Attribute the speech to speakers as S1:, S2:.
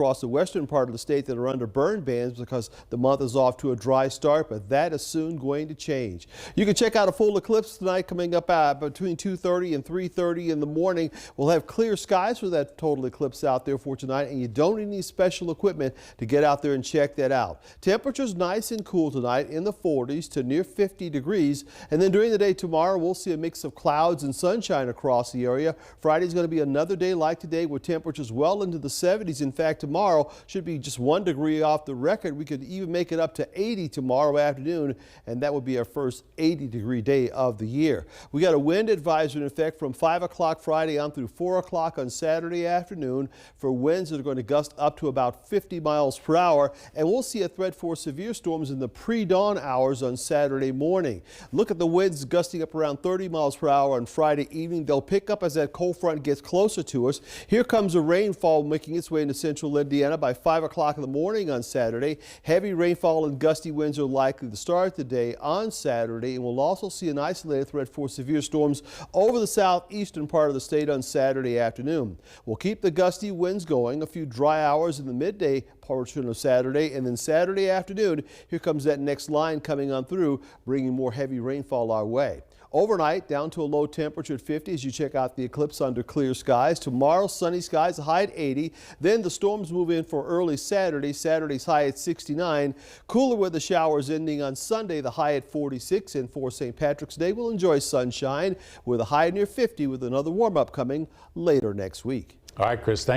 S1: across the western part of the state that are under burn bans because the month is off to a dry start, but that is soon going to change. You can check out a full eclipse tonight coming up between 2:30 and 3:30 in the morning. We'll have clear skies for that total eclipse out there for tonight, and you don't need any special equipment to get out there and check that out. Temperatures nice and cool tonight in the 40s to near 50 degrees, and then during the day tomorrow we'll see a mix of clouds and sunshine across the area. Friday's going to be another day like today with temperatures well into the 70s. In fact, tomorrow should be just 1 degree off the record. We could even make it up to 80 tomorrow afternoon, and that would be our first 80-degree day of the year. We got a wind advisory in effect from 5 o'clock Friday on through 4 o'clock on Saturday afternoon for winds that are going to gust up to about 50 miles per hour, and we'll see a threat for severe storms in the pre-dawn hours on Saturday morning. Look at the winds gusting up around 30 miles per hour on Friday evening. They'll pick up as that cold front gets closer to us. Here comes the rainfall making its way into central Indiana by 5 o'clock in the morning on Saturday. Heavy rainfall and gusty winds are likely to start the day on Saturday, and we'll also see an isolated threat for severe storms over the southeastern part of the state on Saturday afternoon. We'll keep the gusty winds going, a few dry hours in the midday portion of Saturday, and then Saturday afternoon, here comes that next line coming on through, bringing more heavy rainfall our way. Overnight, down to a low temperature at 50 as you check out the eclipse under clear skies. Tomorrow, sunny skies, a high at 80. Then the storms move in for early Saturday. Saturday's high at 69. Cooler weather showers ending on Sunday, the high at 46. And for St. Patrick's Day, we'll enjoy sunshine with a high near 50 with another warm-up coming later next week.
S2: All right, Chris, thank you.